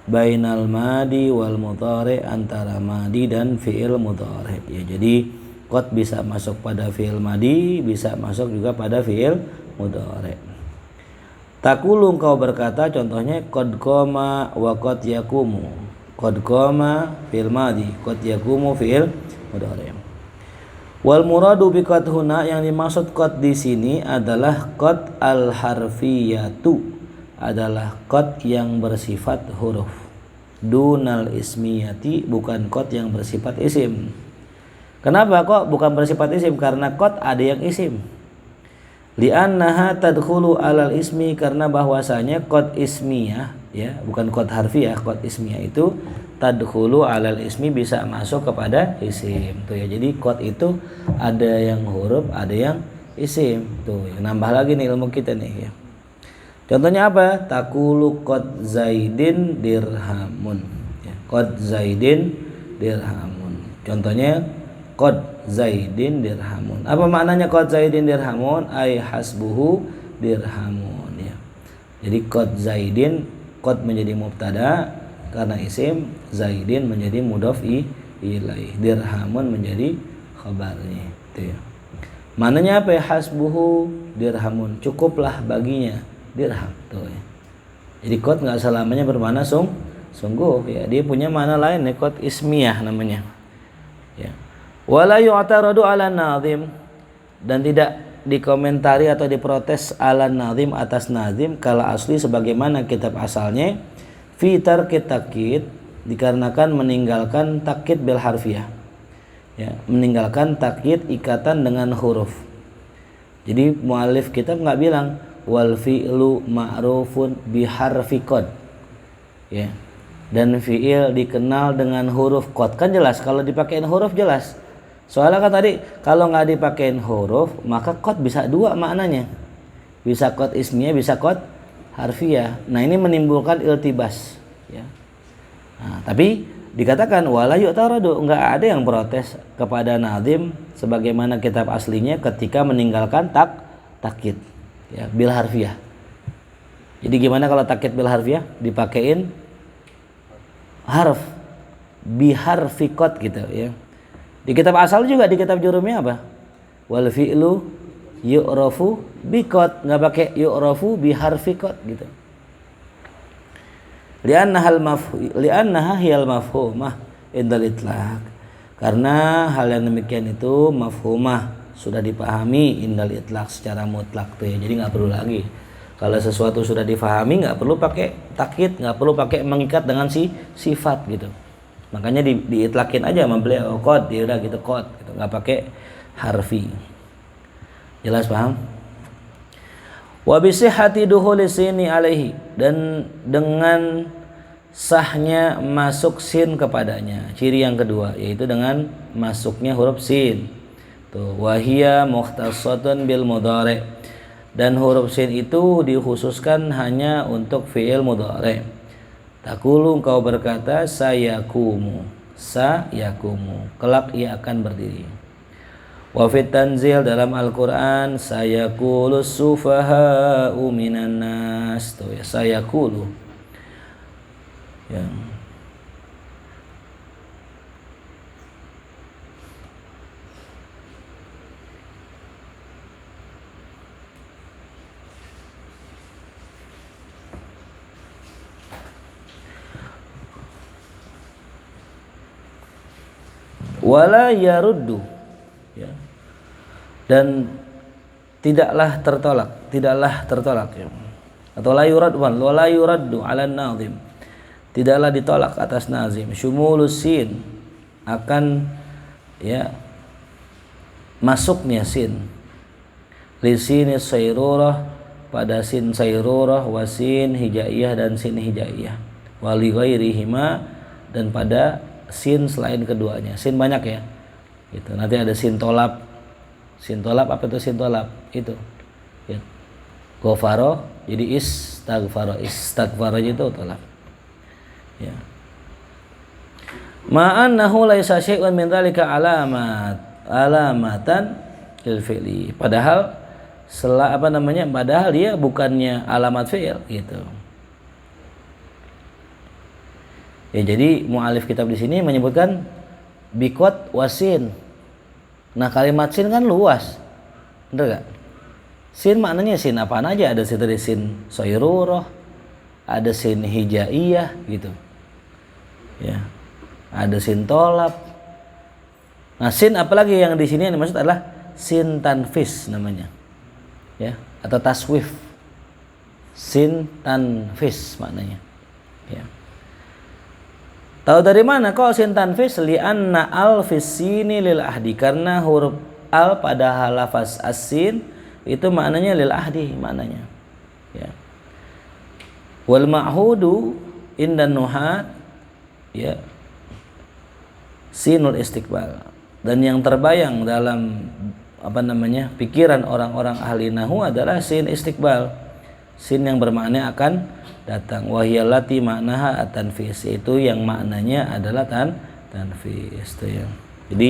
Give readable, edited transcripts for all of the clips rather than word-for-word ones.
bainal madi wal mudhari, antara madi dan fi'il mudhari. Ya, jadi qad bisa masuk pada fi'il madi, bisa masuk juga pada fi'il mudhari. Taqulu kau berkata, contohnya qad qama wa qad yaqumu. Qad qama fi'il madi, qad yaqumu fi'il mudhari. Wal muradu bi qad huna, yang dimaksud qad di sini adalah qad al harfiyatu, adalah qad yang bersifat huruf, dunal ismiyati, bukan qad yang bersifat isim. Kenapa kok bukan bersifat isim? Karena qad ada yang isim. Li'annaha tadkhulu alal ismi, karena bahwasanya qad ismiyah, ya, bukan qad harfiyah, qad ismiyah itu tadkhulu alal ismi, bisa masuk kepada isim. Tuh ya, jadi qad itu ada yang huruf, ada yang isim. Tuh, nambah lagi nih ilmu kita nih ya. Contohnya apa? Taqulu qad zaidin dirhamun. Ya, qad zaidin dirhamun. Contohnya qad zaidin dirhamun. Apa maknanya qad zaidin dirhamun? Ai hasbuhu dirhamun, ya. Jadi qad zaidin, qad menjadi mubtada karena isim, zaidin menjadi mudhof ilaih, dirhamun menjadi khabarnya. Itu ya. Maknanya apa ya? Hasbuhu dirhamun, cukuplah baginya dirham. Tuh ya. Jadi qad nggak selamanya bermakna sungguh, ya, dia punya makna lain ya, qad ismiyah namanya, ya. Wala yu'taradu ala nazim, dan tidak dikomentari atau diprotes ala nazim, atas nazim, kala asli sebagaimana kitab asalnya, fi tarkit takkid, dikarenakan meninggalkan takkid bil harfiyah, ya, meninggalkan takkid ikatan dengan huruf. Jadi muallif kitab nggak bilang wal fi'lu ma'rufun biharfi qad, ya, dan fi'il dikenal dengan huruf qad. Kan jelas kalau dipakein huruf jelas. Soalnya kan tadi kalau nggak dipakein huruf maka qad bisa dua maknanya, bisa qad ismiyah, bisa qad harfiyah. Nah, ini menimbulkan iltibas, ya. Nah, tapi dikatakan wala yu'taradu, nggak ada yang protes kepada nazim sebagaimana kitab aslinya ketika meninggalkan takkid, ya, bil harfiyah. Jadi gimana kalau takkid bil harfiyah? Dipakein harf biharfi qad gitu, ya. Di kitab asal juga, di kitab jurumnya apa? Wal fi'lu yu'rafu bi qad, enggak pakai yu'rafu biharfi qad gitu. Li'annaha hiyal mafhumah indal itlaq. Karena hal yang demikian itu mafhumah, sudah dipahami indal itlaq secara mutlak tuh, ya. Jadi nggak perlu lagi, kalau sesuatu sudah difahami nggak perlu pakai takkid, nggak perlu pakai mengikat dengan sifat gitu. Makanya diitlakin aja sama beliau qad, ya udah gitu qad gitu, nggak pakai harfi. Jelas paham? Wa bi sihhati dukhuli sini alaihi, dan dengan sahnya masuk sin kepadanya. Ciri yang kedua yaitu dengan masuknya huruf sin. Tuh, wa hiya mukhtassatun bil mudhari, dan huruf sin itu dikhususkan hanya untuk fi'il mudhari. Taqulu engkau berkata sayakumu, kelak ia akan berdiri. Wa fit tanzil, dalam Al-Qur'an, sayaqulu sufaha'u minan nas. Tuh ya, sayaqulu, ya. Wala yaruddu, ya, dan tidaklah tertolak, ya. Atau la yuraddu ala nazim, tidaklah ditolak atas nazim. Syumulus sin, akan, ya, masuknya sin, li sinis sayrurah, pada sin sayrurah, wa sin hijaiyah dan sin hijaiyah, wa li ghairihima, dan pada sin selain keduanya. Sin banyak, ya, gitu. Nanti ada sin tolab. Sin tolab, apa itu sin tolab? Itu, ya, ghafaro jadi istaghfaro itu tolab, ya. Ma'annahu laisa syai'un min dzalika alamatan lil fi'li, padahal padahal dia bukannya alamat fi'il gitu. Ya, jadi mu'alif kitab di sini menyebutkan bikot wasin. Nah, kalimat sin kan luas. Bener gak? Sin maknanya sin apaan aja, ada dari sin soirurah, ada sin hijaiyah gitu. Ya. Ada sin tolab. Nah, sin apalagi yang di sini yang dimaksud adalah sin tanfis namanya. Ya, atau taswif. Sin tanfis maknanya. Ya. Tahu dari mana kok sin tanfis? Li'anna al fis sini lil ahdi, karena huruf al pada lafaz as-sin itu maknanya lil ahdi maknanya. Ya. Wal ma'hudu indan nuhat, ya, sinul istiqbal. Dan yang terbayang dalam pikiran orang-orang ahli nahwu adalah sin istiqbal. Sin yang bermakna akan datang. Wahyallati maknaha at-tanfis, itu yang maknanya adalah tanfis itu ya. Jadi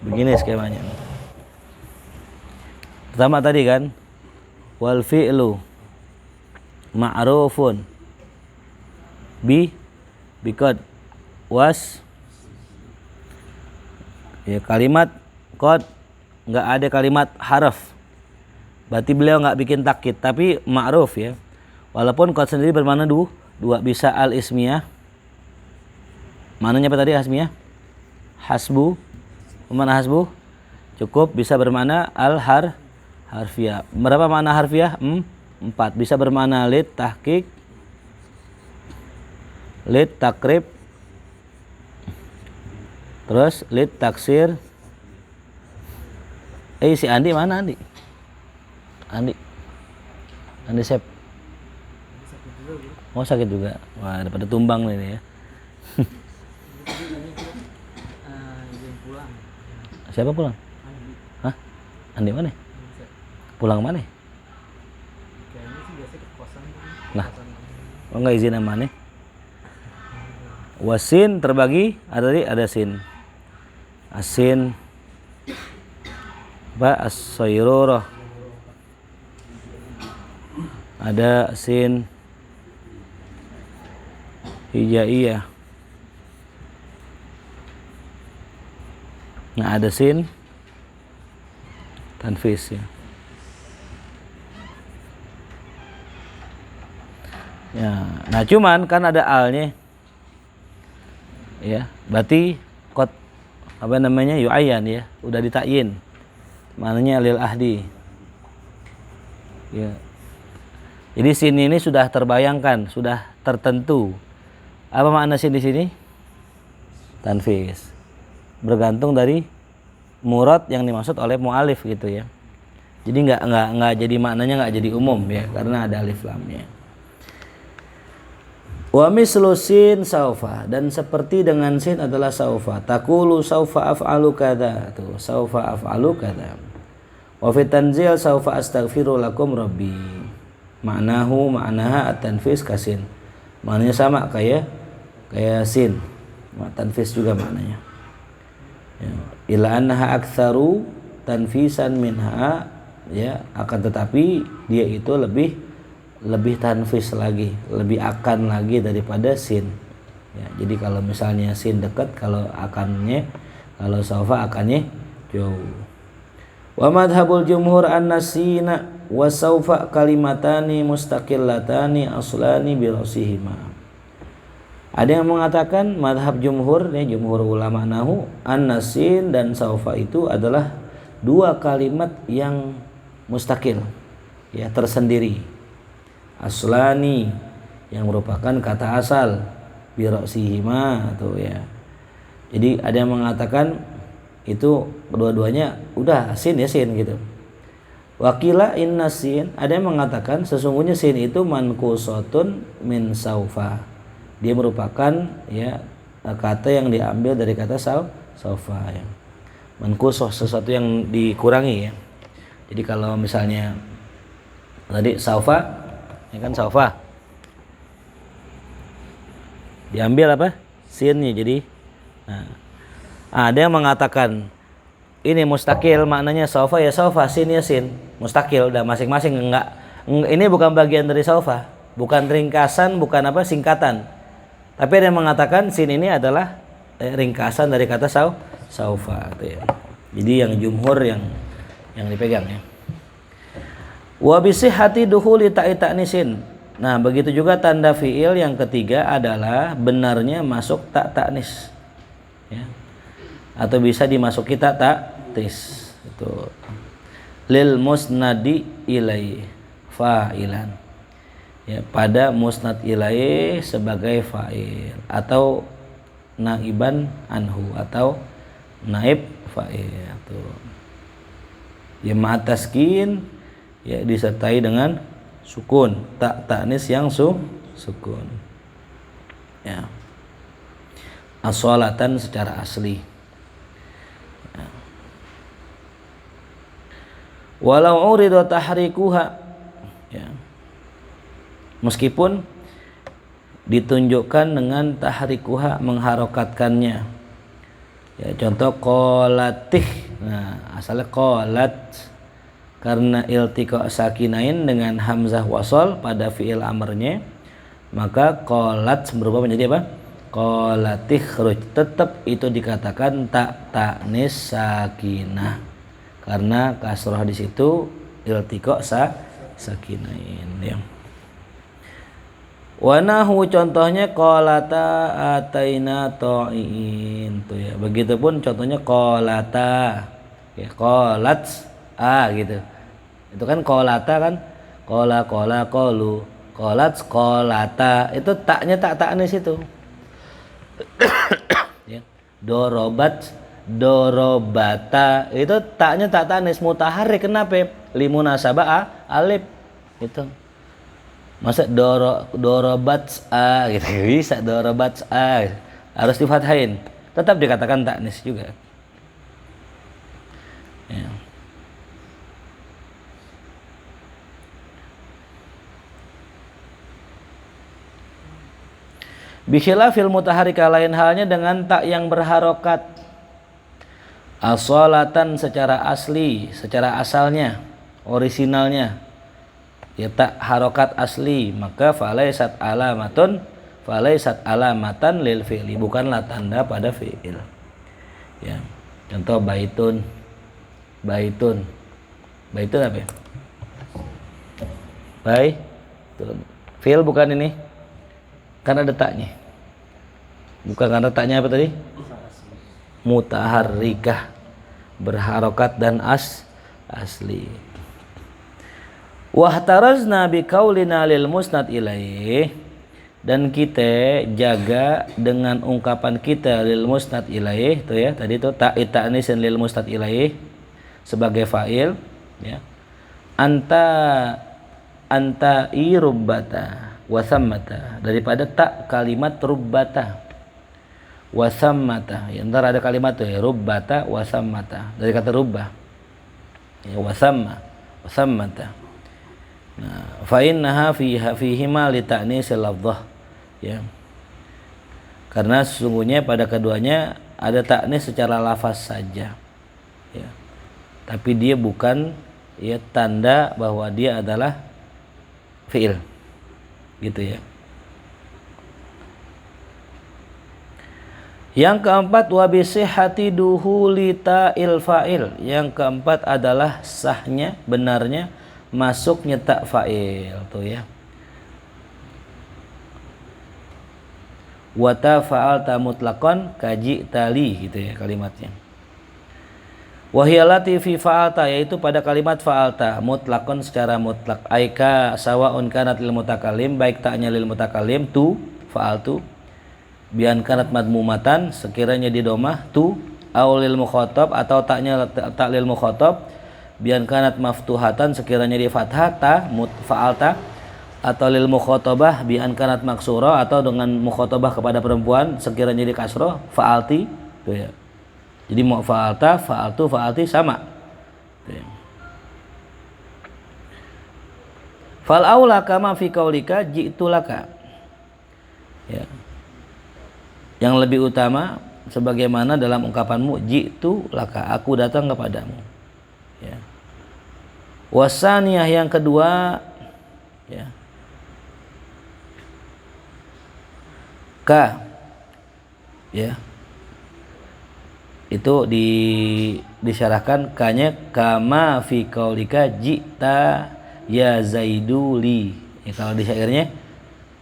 begini skemanya. Pertama tadi kan wal fi'lu ma'rufun biqad was, ya, kalimat qad enggak ada kalimat harf. Berarti beliau enggak bikin takkid, tapi ma'ruf ya. Walaupun qad sendiri bermakna dua, bisa al ismiyah. Maknanya apa tadi hasmiyah? Hasbu. Mana hasbu? Cukup, bisa bermakna al harfiyah. Berapa makna harfiyah? 4. Bisa bermakna lid tahqiq, lid takrib, terus lid taksir. Si Andi mana Andi? Andi Sep. Oh, sakit juga. Wah, daripada tumbang nih ya. Siapa pulang? Hah? Andi mana? Pulang mana? Nah, oh, nggak izin sama nih. Wasin terbagi, ada sin. Asin apa? As-sayrurah. Ada sin hijaiyah. Nah, ada sin tanfis ya. Ya, nah cuman kan ada alnya. Ya, berarti qad yu'ayyan ya, udah ditakyin. Maknanya lil ahdi. Ya. Jadi sin ini sudah terbayangkan, sudah tertentu. Apa makna sin di sini? Tanfis. Bergantung dari murad yang dimaksud oleh mu'alif gitu ya. Jadi nggak jadi maknanya nggak jadi umum ya, karena ada alif lamnya. Wa mislu sin saufa, dan seperti dengan sin adalah saufa. Taqulu saufa af'alu kadza. Tuh, saufa af'alu kadza. Wa fi tanzil saufa astaghfiru lakum rabbi. Ma'naha at-tanfis kasin. Maknanya sama kayak sin. Tanfis juga maknanya. Ya. Ila annaha aktsaru tanfisan minha, ya, akan tetapi dia itu lebih tanfis lagi, lebih akan lagi daripada sin. Ya, jadi kalau misalnya sin dekat, kalau saufa akannya jauh. Wa madhabul jumhur an-nasina wa saufa kalimatani mustaqillatani aslani bi rasihima. Ada yang mengatakan madhab jumhur, ya, jumhur ulama nahu, an-nasin dan saufa itu adalah dua kalimat yang mustaqil, ya, tersendiri. Aslani yang merupakan kata asal, bi rasihima atau ya. Jadi ada yang mengatakan itu kedua-duanya udah sin ya sin gitu. Wakila inna sin, ada yang mengatakan sesungguhnya sin itu mankusotun min saufa. Dia merupakan, ya, kata yang diambil dari kata saufa ya. Mankusoh, sesuatu yang dikurangi ya. Jadi kalau misalnya tadi saufa, ya kan saufa. Diambil apa? Sinnya jadi. Nah, ada yang mengatakan ini mustakil, maknanya saufa ya saufa, sin ya sin, mustakil, dan masing-masing enggak. Ini bukan bagian dari saufa, bukan ringkasan, bukan apa singkatan. Tapi ada yang mengatakan sin ini adalah ringkasan dari kata saufa gitu ya. Jadi yang jumhur yang dipegang ya. Wa bisihhati dukhuli ta'i ta'nisin. Nah, begitu juga tanda fiil yang ketiga adalah benarnya masuk tak ta'nis. Ya. Atau bisa dimasuki tak ta'tis. Itu lil musnadi ilai fa'ilan. Ya, pada musnad ilai sebagai fa'il atau naiban anhu atau naib fa'il. Tuh. Ya ma'ataskin ya disertai dengan sukun, tak ta'nis yang sukun. Ya. As-sholatan secara asli. Ya. Walau uridu tahrikuha ya. Meskipun ditunjukkan dengan tahrikuha mengharokatkannya. Ya, contoh qolatih. Nah, asalnya qolat karena iltiqa sakinain dengan hamzah wasol pada fiil amrnya, maka qolat berubah menjadi apa? Qolatih khuruj. Tetap itu dikatakan tak ta'nis sakinah karena kasroh di situ iltiqa sakinain ya. Wanahu contohnya qolata ataina to'in tuh ya. Begitupun contohnya qolata ya, qolats gitu. Itu kan qolata kan qola qolu qolats qolata itu taknya tak ta'nis itu. Ya. Dorobata itu taknya tak ta'nis mutaharrik. Kenapa? Limunasabah alif itu. Masa dorobat gitu bisa dorobat harus difathain, tetap dikatakan taknis juga ya. Bikhilafil mutaharrika, lain halnya dengan tak yang berharokat. As-sholatan secara asli, secara asalnya, orisinalnya, ya tak harokat asli, maka falaisat alamatan lil fi'li, bukanlah tanda pada fi'il. Ya. Contoh baitun apa ya? Baitun. Fi'il bukan ini? Karena ada taknya. Bukan karena taknya apa tadi? Mutaharrikah, berharokat dan asli. Wahtarazna biqaulina lil musnad ilaih, dan kita jaga dengan ungkapan kita lil musnad ilaih tuh ya, tadi tuh ta'nis lil musnad ilaih sebagai fa'il ya. Anta irubbata wasammata, daripada tak kalimat rubbata wasammata ya, ntar ada kalimat tuh ya, rubbata wasammata dari kata rubbah ya, wasammata. Nah, fa innaha fihima li ta'nisil lafdhah ya. Karena sesungguhnya pada keduanya ada ta'nis secara lafaz saja ya. Tapi dia bukan ya tanda bahwa dia adalah fi'il gitu ya. Yang keempat wa bisihhati duhuli ta'il fa'il. Yang keempat adalah sahnya, benarnya masuknya tak fa'il tuh ya. Wa ta fa'alta mutlaqan kaji tali gitu ya kalimatnya. Wahiyalati fi fa'alta, yaitu pada kalimat fa'alta mutlaqan secara mutlak. Aika sawaun kanat lil mutakallim, baik taknya lil mutakallim tu fa'altu, bian kanat madmumatan sekiranya di domah tu, au lil mukhatab atau taknya tak lil mukhatab, bian kanat maftuhatan sekiranya di fathah ta fa'alta, atau lil mukhatabah bian kanat maksura, atau dengan mukhatabah kepada perempuan sekiranya di kasroh fa'alti tuh ya. Jadi mau fa'alta, fa'altu, fa'alti sama. Fal aula kama fi qaulika ji'tu laka. Ya. Yang lebih utama sebagaimana dalam ungkapanmu ji'tu laka, aku datang kepadamu. Ya. Wasaniyah yang kedua ya. ka, ya, itu disyarahkan kanya kama fi qaulika jita ya zaiduli. Ya, kalau di syairnya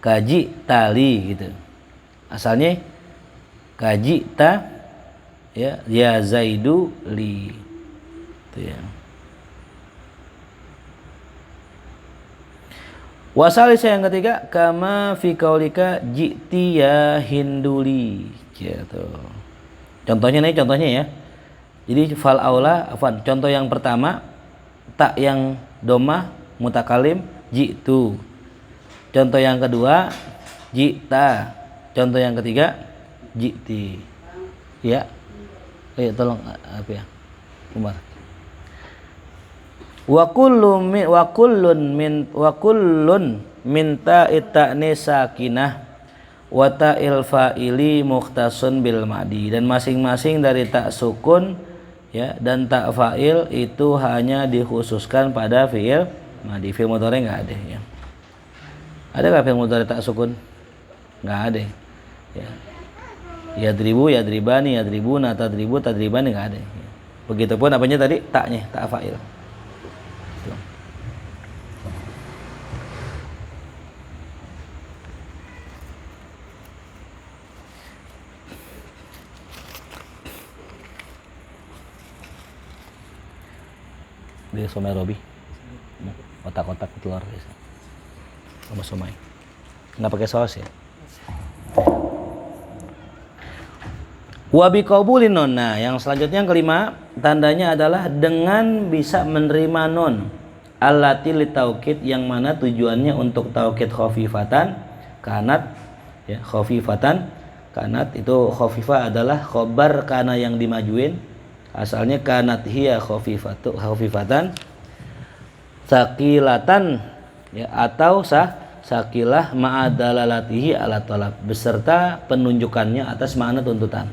kaji tali gitu. Asalnya kaji ta ya zaidu li. Itu ya. Wasal yang ketiga kama fi qaulika jiti ya hinduli gitu. Contohnya ya. Jadi fal aula afwan. Contoh yang pertama tak yang domah mutakalim jitu. Contoh yang kedua jita. Contoh yang ketiga jiti. Ya. Tolong apa ya? Umar. Wa kullun minta ita'ni sakinah wa ta'il fa'ili mukhtasun bil madi, dan masing-masing dari tak sukun ya dan tak fa'il itu hanya dikhususkan pada fi'il madi. Fi'il mudhari enggak ada ya. Ada enggak fi'il mudhari tak sukun? Enggak ada. Ya. Yadribu, yadribani, yadribuna, tadribu, tadribani enggak ada. Ya. Begitupun apanya tadi? Taknya, tak fa'il. Di somai Robi kotak-kotak telur sama somai nggak pakai saus ya. Wabi qabulin nun. Nah, yang selanjutnya yang kelima tandanya adalah dengan bisa menerima nun allati litaukid, yang mana tujuannya untuk taukid khafifatan kanat ya, khafifatan kanat. Itu khafifah adalah khobar kana yang dimajuin. Asalnya kanat hiya khafifatan sakilatan ya, atau sakilah ma'adalalatihi ala talab, beserta penunjukannya atas makna tuntutan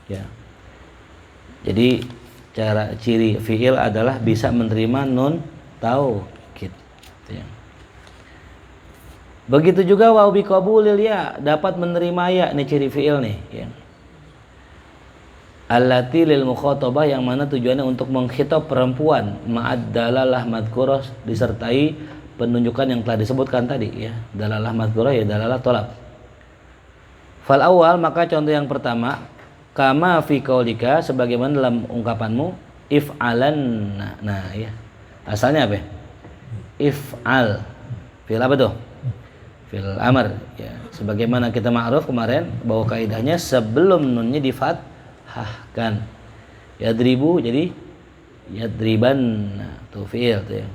ya. Jadi cara ciri fi'il adalah bisa menerima nun taukid ya. Begitu juga wa bi qabulil ya, dapat menerima ya, ini ciri fi'il nih ya. Allati lil mukhatabah, yang mana tujuannya untuk mengkhitab perempuan, ma'ad dalalah madhkurah, disertai penunjukan yang telah disebutkan tadi ya. Dalalah madhkurah ya dalalah tolab. Fal awal, maka contoh yang pertama kama fi qaulika, sebagaimana dalam ungkapanmu if'alan. Nah ya. Asalnya apa? If'al. Fi'il apa tuh? Fi'il amr ya. Sebagaimana kita ma'ruf kemarin bahwa kaidahnya sebelum nunnya difathahkan. Yadribu jadi yadriban. Nah, tuh fi'il tuh ya.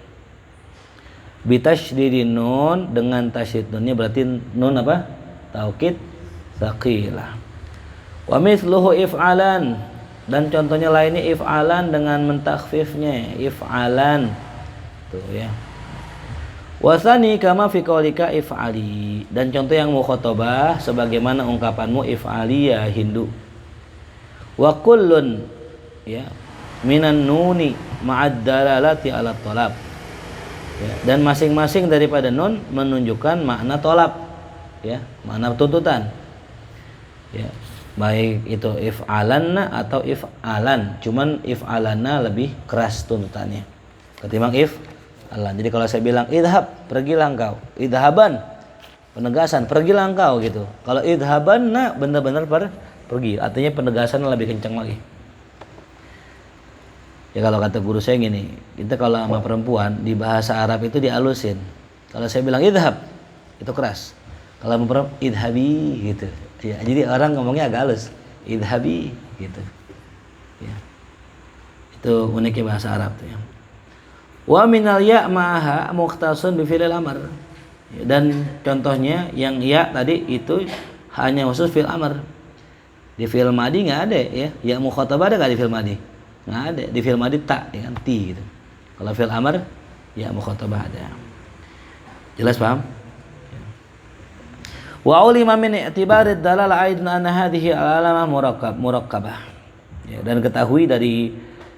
Bitasydidin nun, dengan tasydid nunnya berarti nun apa? Taukid tsaqilah. Wa mithluhu if'alan, dan contohnya lainnya if'alan dengan mentakhfifnya if'alan. Tuh ya. Wasani kama fi qaulika if'ali, dan contoh yang mukhatabah sebagaimana ungkapanmu if'ali ya Hindu. Wa kullun ya minan nuni ma'ad dalalati ala talab ya, dan masing-masing daripada nun menunjukkan makna tolab ya, makna tuntutan ya, baik itu if'alanna atau if'alan. Cuman if'alanna lebih keras tuntutannya ketimbang if'alan. Jadi kalau saya bilang idhab, pergilah engkau, idhaban penegasan, pergilah engkau gitu. Kalau idhabanna benar-benar pergi, artinya penegasan lebih kencang lagi. Ya kalau kata guru saya gini, kita kalau sama perempuan di bahasa Arab itu dialusin. Kalau saya bilang idhab itu keras. Kalau sama perempuan idhabi gitu. Ya, jadi orang ngomongnya agak halus, idhabi gitu. Ya. Itu uniknya bahasa Arab tuh ya. Wa minal ya ma'aha mukhtasun bi fi'il amr. Dan contohnya yang ya tadi itu hanya khusus fi'il amr. Di fi'il madi enggak ada ya. Ya mukhatabah ada enggak di fi'il madi? Enggak ada. Di fi'il madi ta ya kan ti gitu. Kalau fi'il amr ya mukhatabah ada. Jelas paham? Wa ulima min i'tibarid dalal aidan anna hadhihi alamah murakkabah. Ya, dan ketahui dari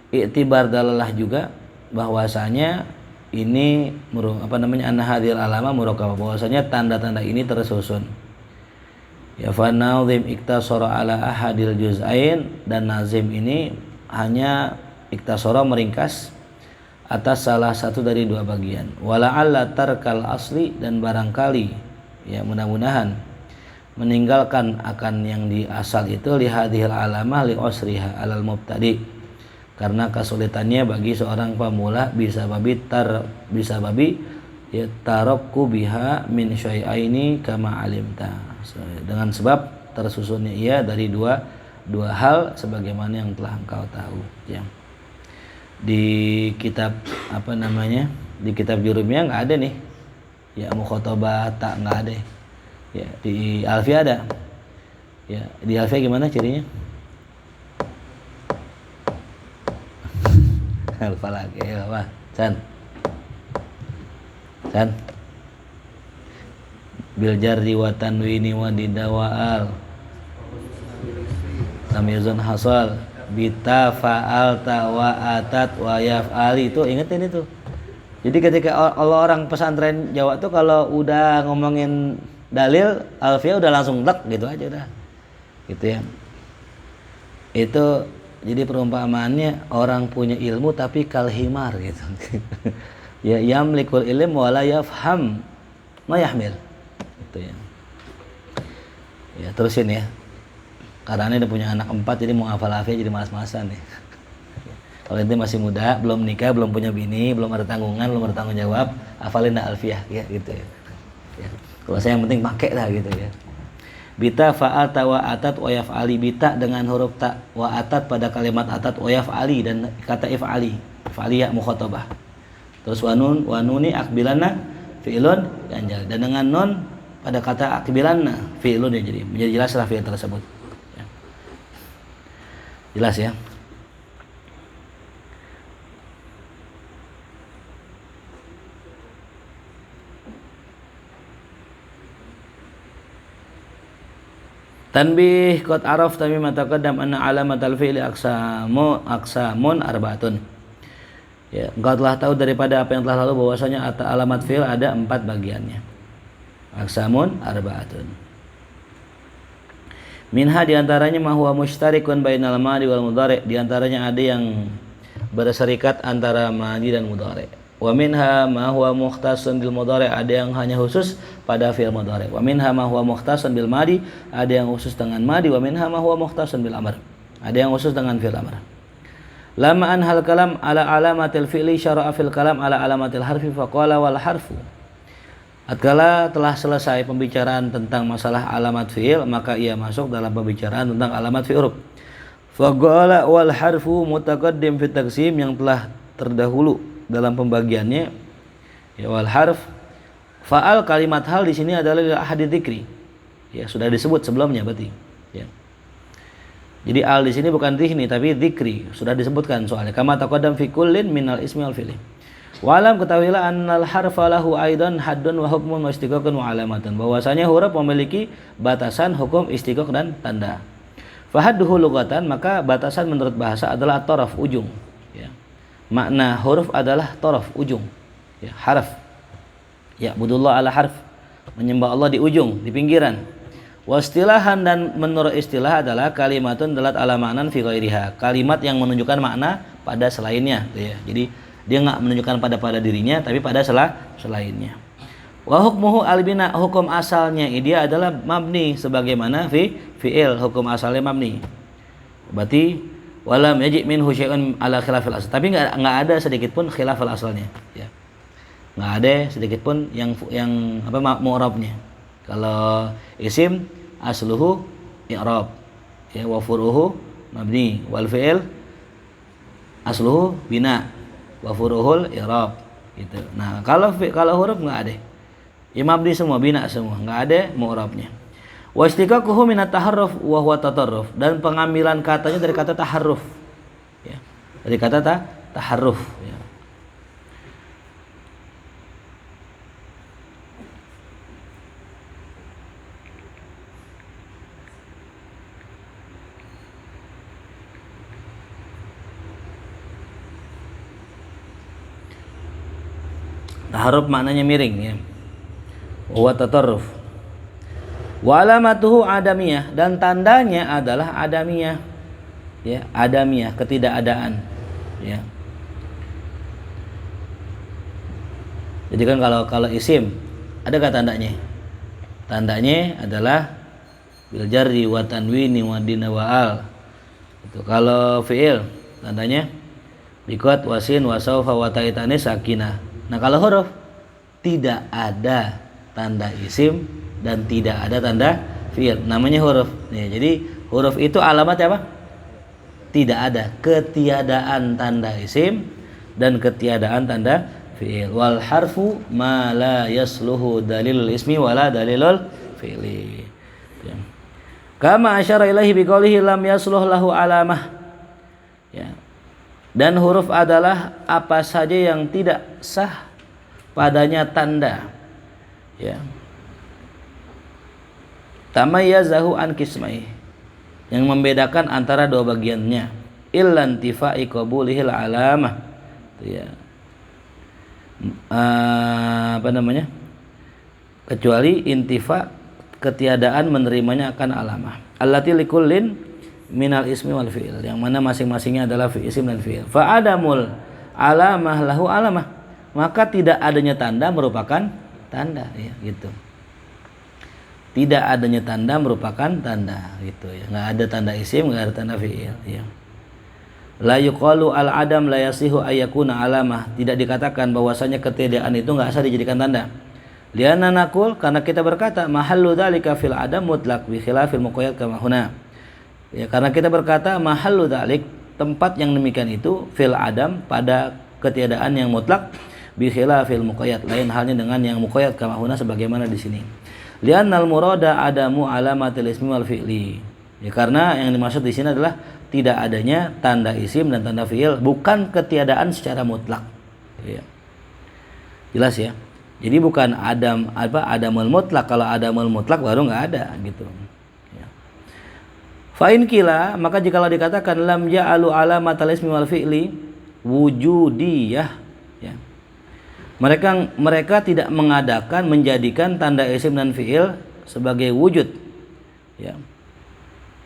i'tibar dalalah juga bahwasanya ini anna hadhil alamah murakkabah, bahwasanya tanda-tanda ini tersusun. Ya fa nazim iktasara ala ahadil juz'ain, dan nazim ini hanya iktasara meringkas atas salah satu dari dua bagian. Wala'alla tarkal asli, dan barangkali ya mudah-mudahan meninggalkan akan yang di asal itu lihadhil alamah li usriha alal mubtadi, karena kesulitannya bagi seorang pemula bisa babi ya tarakku biha min syai'aini kama alimta, dengan sebab tersusunnya ia dari dua hal sebagaimana yang telah engkau tahu ya. Di kitab di kitab Jurumiyah nggak ada nih ya mukhatabah tak, nggak ada ya. Di Alfiyah ada ya. Di Alfiyah gimana cirinya? Lupa lagi apa San bil jarri wa tanwini wa didawal tamyizun hasal bita fa'alta wa atat wa yaf'ali, itu ingetin itu. Jadi ketika orang pesantren Jawa tuh kalau udah ngomongin dalil alfiyah udah langsung lek gitu aja udah gitu ya. Itu jadi perumpamaannya orang punya ilmu tapi kalhimar gitu. Ya yamlikul ilm wala yafham ma yahmil gitu ya. Ya terusin ya, karena ini udah punya anak 4 jadi mau hafal alfiyah jadi malas-malasan nih. Kalau ente masih muda, belum nikah, belum punya bini, belum ada tanggungan, belum ada tanggung jawab, hafalin alfiyah ya gitu ya. Ya. Kalau saya yang penting pakai lah gitu ya. Bita fa'alta wa atat wa yaf'ali, bita dengan huruf ta, wa atat pada kalimat atat, wa yaf'ali dan kata if'ali. If'ali ya mukhatabah. Terus wa nuni akbilanna fi'ilun ganjal, dan dengan nun pada kata akbilanna fi'ilun ya, jadi menjadi jelaslah fi'il tersebut. Ya. Jelas ya. Tanbih qad arafta mimma taqaddam anna alamatal fi'li aqsamun arba'atun. Ya, engkau telah tahu daripada apa yang telah lalu bahwasanya alamat fi'il ada 4 bagiannya. Aqsamun arba'atun. Minha diantaranya ma huwa musytarikun bainal madi wal mudhari', diantaranya ada yang berserikat antara madi dan mudhari'. Wa minha ma huwa mukhtasun bil mudhari', ada yang hanya khusus pada fi'il mudhari'. Wa minha ma huwa mukhtasun bil madi, ada yang khusus dengan madi. Wa minha ma huwa mukhtasun bil amr, ada yang khusus dengan fi'il amr. Lama anhal kalam ala alamatil fi'li syara'a fil kalam ala alamatil harfi faqala wal harfu. Tatkala telah selesai pembicaraan tentang masalah alamat fi'il, maka ia masuk dalam pembicaraan tentang alamat fi'il huruf. Faqala wal harfu mutaqaddim fi taqsim, yang telah terdahulu dalam pembagiannya ya. Wal harf fa'al, kalimat hal di sini adalah ahadi dzikri ya, sudah disebut sebelumnya berarti ya. Jadi al di sini bukan dzikri tapi dzikri, sudah disebutkan soalnya kama taqaddam fi kullin minal ismi wal fi'li. Walam, ketahuilah annal harfa lahu aidan haddun wa hukmun wa istiqaqun wa alamatun, bahwasanya huruf memiliki batasan, hukum, istiqaq dan tanda. Fahadduhu lughatan, maka batasan menurut bahasa adalah taraf, ujung ya. Makna huruf adalah taraf, ujung ya, harf ya, budullah ala harf, menyembah Allah di ujung, di pinggiran. Wastilahan, dan menurut istilah adalah kalimatun dalat ala ma'nan fi ghairiha, kalimat yang menunjukkan makna pada selainnya ya. Jadi dia nggak menunjukkan pada dirinya tapi pada selainnya. Wa hukmuhu albina, hukum asalnya dia adalah mabni, sebagaimana fi'il hukum asalnya mabni. Berarti walam yaji minhu syai'un ala khilafil asal, tapi nggak ada sedikit pun khilafal asalnya ya. Nggak ada sedikit pun yang apa mu'rabnya. Kalau isim asluhu i'rab ya, wa furuhu mabni, wal fi'il asluhu bina wa furuhul i'rab gitu. Nah, kalau huruf nggak ada. Ya mabni semua, bina semua, nggak ada mu'rabnya. Wa istiqaquhu min at-taharruf wa huwa tatarruf, dan pengambilan katanya dari kata taharruf ya. Dari kata taharruf ya. Taharruf maknanya miring ya. Wa tatarruf. Wa alamatuhu adamiyah, dan tandanya adalah adamiyah. Ya, adamiyah, ketidakadaan. Ya. Jadi kan kalau isim ada gak tandanya? Tandanya adalah bil jarri wa tanwini wa dina wa al. Itu kalau fiil tandanya biqat wasin wa saufa wa taitani sakinah. Nah, kalau huruf tidak ada tanda isim dan tidak ada tanda fiil, namanya huruf. Nih, jadi huruf itu alamat apa? Tidak ada, ketiadaan tanda isim dan ketiadaan tanda fiil. Wal harfu ma la yasluhu dalilul ismi wala dalilul fiili. Ya. Kama asyara ilaihi biqaulihi lam yasluh lahu alamah. Ya. Dan huruf adalah apa saja yang tidak sah padanya tanda. Ya. Tamayyazahu an kismai, yang membedakan antara dua bagiannya. Illan tifa'i qabulihil alamah. Ya. Kecuali intifa, ketiadaan menerimanya akan alamah. Allati likullin minal ismi wal fi'il, yang mana masing-masingnya adalah isim dan fi'il. Fa adamul alamah lahu alamah, maka tidak adanya tanda merupakan tanda, ya, gitu. Tidak adanya tanda merupakan tanda, gitu ya. Nggak ada tanda isim, nggak ada tanda fi'il, ya. La yuqalu al adam la yasihu ayyakuna alamah, tidak dikatakan bahwasanya ketiadaan itu nggak sah dijadikan tanda. Lianna naqul, karena kita berkata mahallu dzalika fil adam mutlaq bi khilafil muqayyad kama huna. Ya, karena kita berkata mahallu dzalik, tempat yang demikian itu fil adam, pada ketiadaan yang mutlak, bi khilafil muqayyad, lain halnya dengan yang muqayyad kama huna sebagaimana di sini. Li'annal murada adamu alamatil ismi wal fi'li. Ya, karena yang dimaksud di sini adalah tidak adanya tanda isim dan tanda fi'il, bukan ketiadaan secara mutlak. Ya. Jelas ya. Jadi bukan adamul mutlak. Kalau adamul mutlak baru nggak ada, gitu. Ya. Fa in qila, maka jikalau dikatakan lam ja'alu alamatal ismi wal fi'li wujudiyah, ya. Mereka tidak menjadikan tanda isim dan fiil sebagai wujud, ya.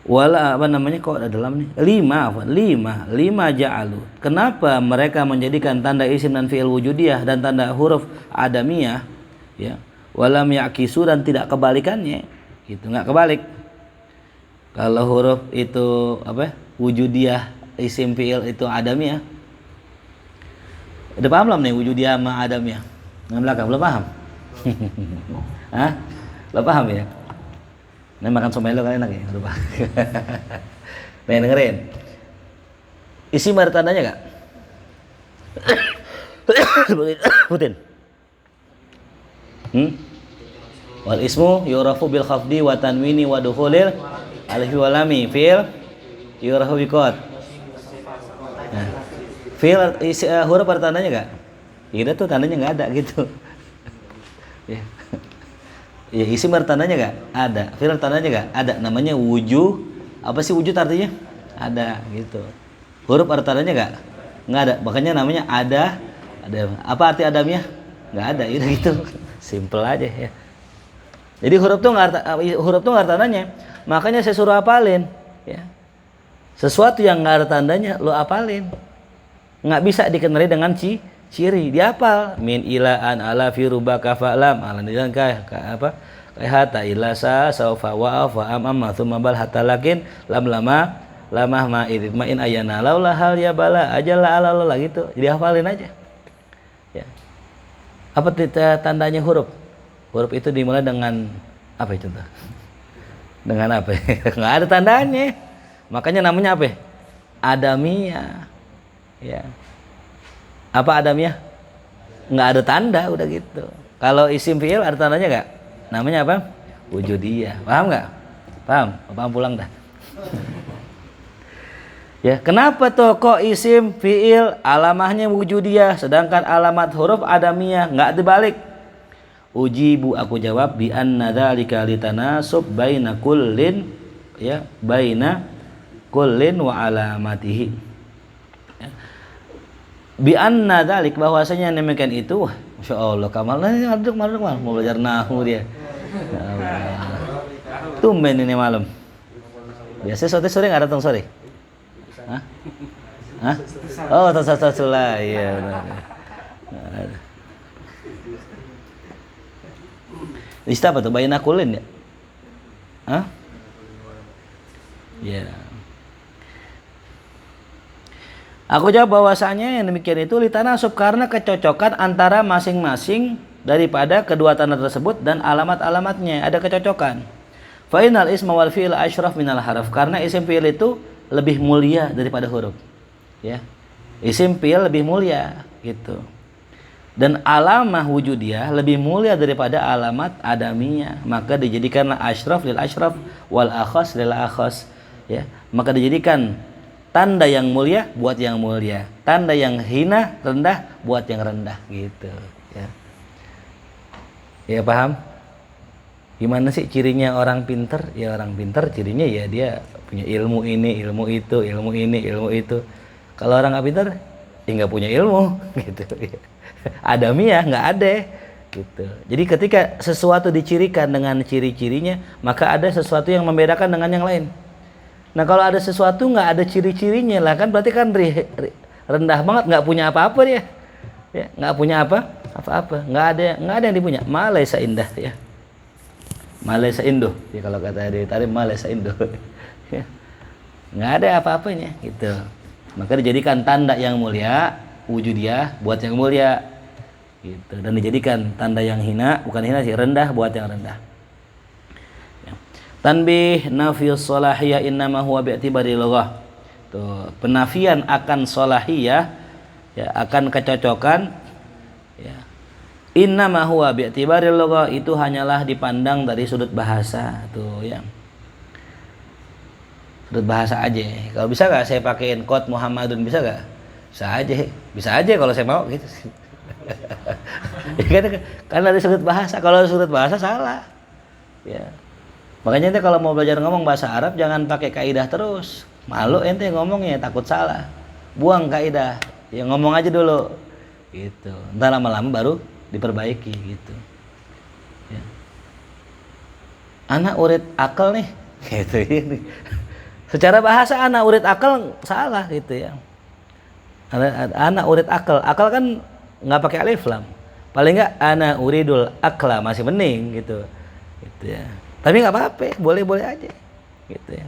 Wala kok ada dalam nih? Lima ja'alu. Kenapa mereka menjadikan tanda isim dan fiil wujudiyah dan tanda huruf adamiyah, ya. Walam yakisu, dan tidak kebalikannya. Gitu, enggak kebalik. Kalau huruf itu wujudiyah, isim fiil itu adamiyah. Udah paham belum nih wujudiyah sama adamiyah? Yang belakang belum paham? Hah? Belum paham ya? Nah, makan somai lo kan enak ya? Lupa. Nih, dengerin. Isim ada tandanya gak? Putin. Wal ismu yurafu bil khafdi wa tanwini wa dukhulil alif wa lami fil yurafu biqat. Nah, fil huruf ada tandanya gak? Kira tuh tandanya nggak ada gitu. Ya. Ya, isim ada tandanya gak? Ada. Fi'il tandanya gak? Ada. Namanya wujud. Apa sih wujud artinya? Ada gitu. Huruf ada tandanya gak? Nggak ada. Makanya namanya ada. Apa arti adamnya? Nggak ada. Gitu. Simple aja ya. Jadi huruf tuh nggak ada tandanya. Makanya saya suruh hafalin. Ya. Sesuatu yang nggak ada tandanya lo hafalin. Nggak bisa dikenali dengan ciri, dihafal. Min ilaan ala fi rubaka fa'lam alan dan hata ilasa saufa wa fa amma thumma bal hatta lakin lam lama lamah ma idit ma in ayana laula hal ya bala ajalla ala gitu. Jadi hafalin aja. Ya. Apa tandanya huruf? Huruf itu dimulai dengan apa itu tuh? Dengan apa? Enggak ada tandanya. Makanya namanya apa? Adamiyah. Ya. Apa adamiyah? Nggak ada tanda, udah gitu. Kalau isim fi'il ada tandanya nggak? Namanya apa? Wujudiyah. Paham nggak? Paham? Paham pulang dah. Ya, kenapa tuh kok isim fi'il alamahnya wujudiyah, sedangkan alamat huruf adamiyah? Nggak dibalik. Ujibu, aku jawab, bi anna dzalika litanasub baina kullin, ya, baina kullin wa alamatihi. Bi anna dzalik, bahwasanya demikian itu. Masya Allah, Kamal mau belajar nahwu dia. Ya Allah. Tumben ini malam. Biasanya sore nggak datang sore. Hah? Hah? Oh, tasawuf-tasawuf. Iya benar. Lista apa tuh? Bainakulin ya? Hah? Ya. Aku jawab bahwasanya yang demikian itu litanasub karena kecocokan antara masing-masing daripada kedua tanda tersebut dan alamat-alamatnya ada kecocokan. Fa innal isma wal fi'il asyraf minal harf karena isim fi'il itu lebih mulia daripada huruf. Ya. Isim fi'il lebih mulia gitu. Dan alamah wujudiyah lebih mulia daripada alamat adamiyah, maka dijadikanlah asyraf lil asyraf wal akhas lil akhas, ya. Maka dijadikan tanda yang mulia buat yang mulia, tanda yang hina rendah buat yang rendah gitu, ya. Ya paham? Gimana sih cirinya orang pinter? Ya orang pinter cirinya ya dia punya ilmu ini, ilmu itu, ilmu ini, ilmu itu. Kalau orang nggak pinter, ya nggak punya ilmu gitu. Adamiah nggak ada gitu. Jadi ketika sesuatu dicirikan dengan ciri-cirinya, maka ada sesuatu yang membedakan dengan yang lain. Nah kalau ada sesuatu nggak ada ciri-cirinya lah kan berarti kan rendah banget, nggak punya apa-apa dia, ya, nggak punya apa-apa, nggak ada yang dipunya. Malaysa indah ya, Malaysa Indo ya kalau kata Dewi Tarim, Malaysa Indo ya. Nggak ada apa-apanya gitu. Maka dijadikan tanda yang mulia wujudiyah buat yang mulia gitu, dan dijadikan tanda yang hina, bukan hina sih, rendah buat yang rendah. Ya. Tanbih nafiyus salahiyah innama huwa bi'tibari lughah. Tuh, penafian akan salahiyah ya, akan kecocokan ya. Innama huwa bi'tibari lughah itu hanyalah dipandang dari sudut bahasa tuh ya. Sudut bahasa aja. Kalau bisa gak saya pakein qad Muhammadun, bisa gak? Bisa aja kalau saya mau gitu. Ya, karena dari sudut bahasa, kalau sudut bahasa salah. Ya. Makanya ente kalau mau belajar ngomong bahasa Arab jangan pakai kaidah terus. Malu ente ngomongnya, takut salah. Buang kaidah. Ya ngomong aja dulu. Gitu. Entar lama-lama baru diperbaiki gitu. Ya. Anak urid akal nih. Gitu ini. Secara bahasa anak urid akal salah gitu ya. Anak urid akal kan nggak pakai alif lam, paling nggak ana uridul akla masih mending gitu ya. Tapi nggak apa-apa, boleh aja gitu ya.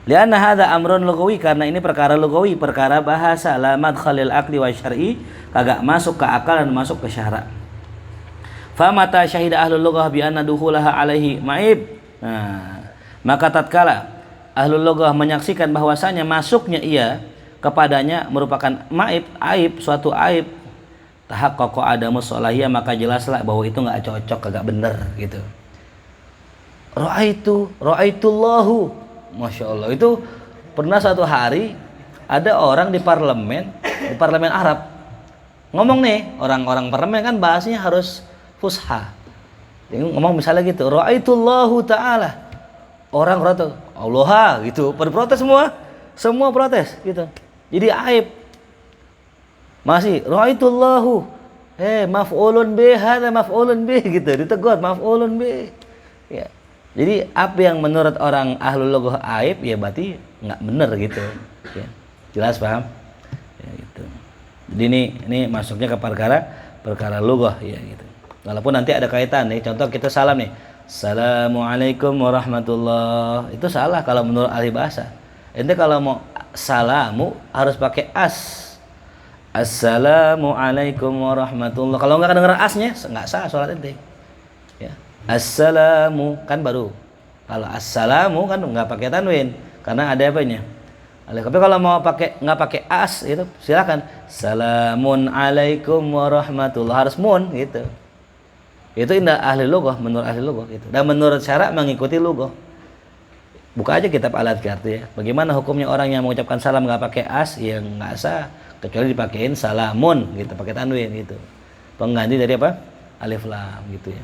Lianna hadza amrun lugawi, karena ini perkara lugawi, perkara bahasa, la madkhalil aqli wa syar'i, kagak masuk ke akal dan masuk ke syara. Fa mata syahida ahlul lughah bi anna dukhulaha alaihi ma'ib. Nah, maka tatkala ahlul lughah menyaksikan bahwasanya masuknya ia kepadanya merupakan maib, aib, suatu aib, tahaqqaqa adamu sholahiyah, maka jelaslah bahwa itu nggak cocok, kagak bener gitu. Ra'aitullahu, masya Allah, itu pernah satu hari ada orang di parlemen Arab ngomong nih, orang-orang parlemen kan bahasanya harus fusha, ngomong misalnya gitu, ra'aitullahu ta'ala, orang kata Allah gitu, pada protes semua protes gitu. Jadi aib. Masih ra'aitullahu maf'ulun bih, hadza maf'ulun bih gitu, ditegur maf'ulun bih. Ya. Jadi apa yang menurut orang ahlul lughah aib ya berarti enggak benar gitu. Ya. Jelas paham? Ya gitu. Jadi ini masuknya ke perkara lughah ya gitu. Walaupun nanti ada kaitan nih, contoh kita salam nih. Assalamualaikum warahmatullah. Itu salah kalau menurut ahli bahasa. Ente kalau mau salamu harus pakai as. Assalamualaikum warahmatullah. Kalau nggak kedengeran asnya, nggak sah sholat ente. Ya. Assalamu kan baru. Kalau assalamu kan nggak pakai tanwin, karena ada apanya. Tapi kalau mau nggak pakai as itu silakan. Salamun alaikum warahmatullah, harus mun gitu. Itu indah ahli lughah, menurut ahli lughah gitu. Dan menurut syara mengikuti lughah. Buka aja kitab al-adhkar ya. Bagaimana hukumnya orang yang mengucapkan salam nggak pakai as, ya nggak sah, kecuali dipakein salamun gitu, pakai tanwin gitu. Pengganti dari apa? Alif lam gitu ya.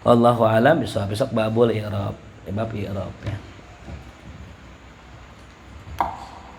Wallahu a'lam bishawab. Besok babul i'rab, bab i'rab ya.